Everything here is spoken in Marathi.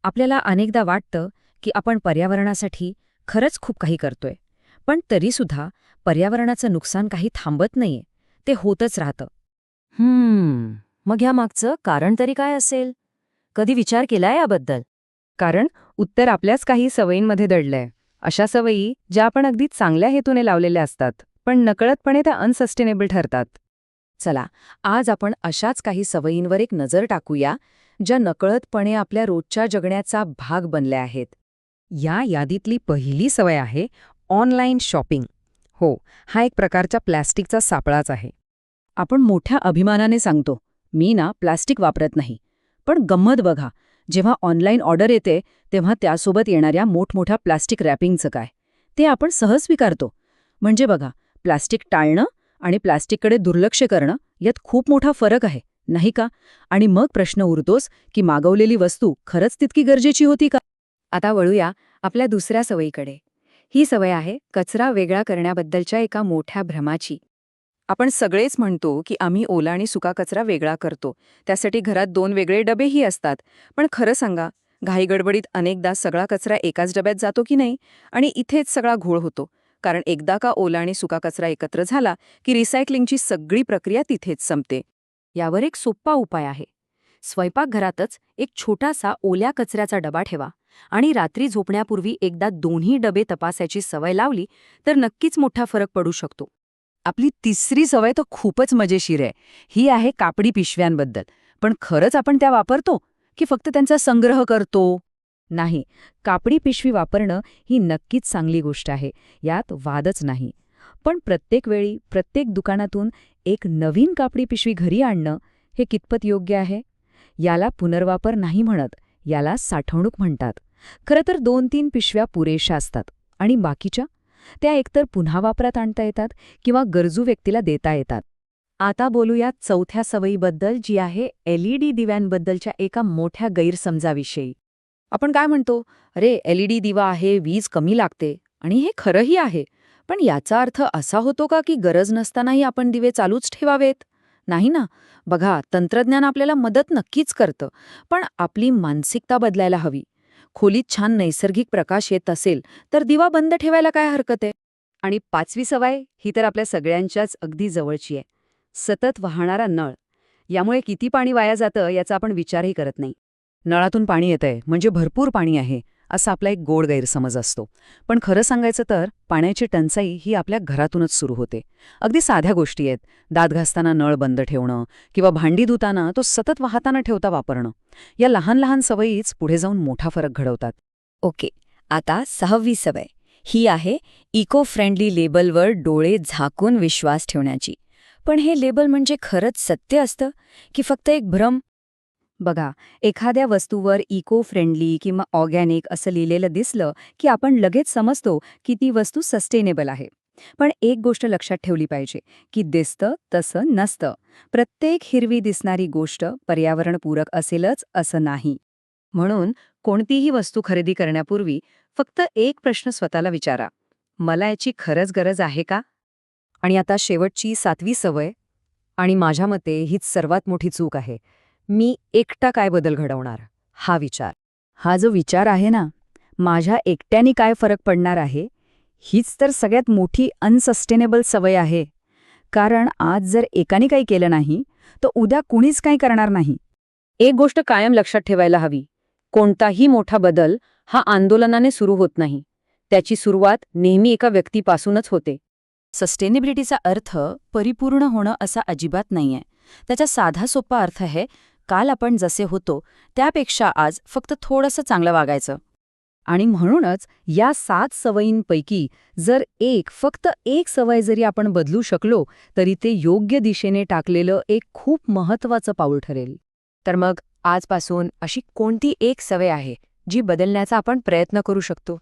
आपल्याला अनेकदा वाटतं की आपण पर्यावरणासाठी खरंच खूप काही करतोय, पण तरीसुद्धा पर्यावरणाचं नुकसान काही थांबत नाहीये, ते होतच राहतं. मग ह्या मागचं कारण तरी काय असेल? कधी विचार केलाय याबद्दल? कारण उत्तर आपल्याच काही सवयींमध्ये दडलंय. अशा सवयी ज्या आपण अगदी चांगल्या हेतूने लावलेल्या असतात, पण नकळतपणे त्या अनसस्टेनेबल ठरतात. चला, आज आपण अशाच काही सवयींवर एक नजर टाकूया, ज्या नकळतपणे आपल्या रोजच्या जगण्याचा भाग बनल्या आहेत. या यादीतली पहिली सवय आहे ऑनलाईन शॉपिंग. हो, हा एक प्रकारचा प्लॅस्टिकचा सापळाच आहे. आपण मोठ्या अभिमानाने सांगतो, मी ना प्लास्टिक वापरत नाही. पण गंमत बघा, जेव्हा ऑनलाईन ऑर्डर येते तेव्हा त्यासोबत येणाऱ्या मोठमोठ्या प्लास्टिक रॅपिंगचं काय, ते आपण सहज स्वीकारतो. म्हणजे बघा, प्लास्टिक टाळणं आणि प्लास्टिककडे दुर्लक्ष करणं यात खूप मोठा फरक आहे, नाही का? आणि मग प्रश्न उरतोच की मागवलेली वस्तू खरंच तितकी गरजेची होती का? आता वळूया आपल्या दुसऱ्या सवयीकडे. ही सवय आहे कचरा वेगळा करण्याबद्दलच्या एका मोठ्या भ्रमाची. आपण सगळेच म्हणतो की आम्ही ओला आणि सुका कचरा वेगळा करतो, त्यासाठी घरात 2 वेगळे डबेही असतात. पण खरं सांगा, घाईगडबडीत अनेकदा सगळा कचरा एकाच डब्यात जातो की नाही, आणि इथेच सगळा घोळ होतो. कारण एकदा का ओला आणि सुका कचरा एकत्र झाला की रिसायकलिंगची सगळी प्रक्रिया तिथेच संपते. यावर एक सोपा उपाय आहे. स्वयंपाकघरातच एक छोटासा ओल्या कचऱ्याचा डबा ठेवा आणि रात्री झोपण्यापूर्वी एकदा दोन्ही डबे तपासायची सवय लावली तर नक्कीच मोठा फरक पडू शकतो. आपली तिसरी सवय तर खूपच मजेशीर आहे. ही आहे कापडी पिशव्यांबद्दल. पण खरंच आपण त्या वापरतो की फक्त त्यांचा संग्रह करतो? नाही, कापडी पिशवी वापरणं ही नक्कीच चांगली गोष्ट आहे, यात वादच नाही. पण प्रत्येक वेळी प्रत्येक दुकानातून एक नवीन कापडी पिशवी घरी आणणं हे कितपत योग्य आहे? याला पुनर्वापर नाही म्हणत, याला साठवणूक म्हणतात. खरं तर 2-3 पिशव्या पुरेशा असतात आणि बाकीच्या त्या एकतर पुन्हा वापरात आणता येतात किंवा गरजू व्यक्तीला देता येतात. आता बोलूया चौथ्या सवयीबद्दल, जी आहे LED दिव्यांबद्दलच्या एका मोठ्या गैरसमजाविषयी. आपण काय म्हणतो, अरे LED दिवा आहे, वीज कमी लागते, आणि हे खरंही आहे. पण याचा अर्थ असा होतो का की गरज नसतानाही आपण दिवे चालूच ठेवावेत? नाही ना. बघा, तंत्रज्ञान आपल्याला मदत नक्कीच करतं, पण आपली मानसिकता बदलायला हवी. खोलीत छान नैसर्गिक प्रकाश येत असेल तर दिवा बंद ठेवायला काय हरकत आहे? आणि 5वी सवय ही तर आपल्या सगळ्यांच्याच अगदी जवळची आहे. सतत वाहणारा नळ. यामुळे किती पाणी वाया जातं याचा आपण विचारही करत नाही. नळातून पाणी येतंय म्हणजे भरपूर पाणी आहे, असा आपला एक गोड गैरसमज असतो. पण खरं सांगायचं तर पाण्याची टंचाई ही आपल्या घरातूनच सुरू होते. अगदी साध्या गोष्टी आहेत. दात घासताना नळ बंद ठेवणं किंवा भांडी धुताना तो सतत वाहताना ठेवता वापरणं. या लहान लहान सवयीच पुढे जाऊन मोठा फरक घडवतात. ओके, आता 6वी सवय. ही आहे इको फ्रेंडली लेबलवर डोळे झाकून विश्वास ठेवण्याची. पण हे लेबल म्हणजे खरंच सत्य असतं की फक्त एक भ्रम? बघा, एखाद्या वस्तूवर इको फ्रेंडली किंवा ऑर्गॅनिक असं लिहिलेलं दिसलं की आपण लगेच समजतो की ती वस्तू सस्टेनेबल आहे. पण एक गोष्ट लक्षात ठेवली पाहिजे की दिसतं तसं नसतं. प्रत्येक हिरवी दिसणारी गोष्ट पर्यावरणपूरक असेलच असं नाही. म्हणून कोणतीही वस्तू खरेदी करण्यापूर्वी फक्त एक प्रश्न स्वतःला विचारा, मला याची खरंच गरज आहे का? आणि आता शेवटची 7वी सवय, आणि माझ्या मते हीच सर्वात मोठी चूक आहे. मी एकटा काय बदल घडवणार, हा विचार. हा जो विचार आहे ना, माझ्या एकट्याने काय फरक पडणार आहे, हीच तर सगळ्यात मोठी अनसस्टेनेबल सवय आहे. कारण आज जर एकाने काही केलं नाही, तर उद्या कुणीच काही करणार नाही. एक गोष्ट कायम लक्षात ठेवायला हवी, कोणताही मोठा बदल हा आंदोलनाने सुरू होत नाही. त्याची सुरुवात नेहमी एका व्यक्तीपासूनच होते. सस्टेनेबिलिटीचा अर्थ परिपूर्ण होणं असा अजिबात नाहीये. त्याचा साधा सोपा अर्थ आहे, काल आपण जसे होतो त्यापेक्षा आज फक्त थोडंसं चांगलं वागायचं. आणि म्हणूनच या 7 सवयींपैकी जर फक्त एक सवय जरी आपण बदलू शकलो, तरी ते योग्य दिशेने टाकलेलं एक खूप महत्त्वाचं पाऊल ठरेल. तर मग आजपासून अशी कोणती एक सवय आहे जी बदलण्याचा आपण प्रयत्न करू शकतो?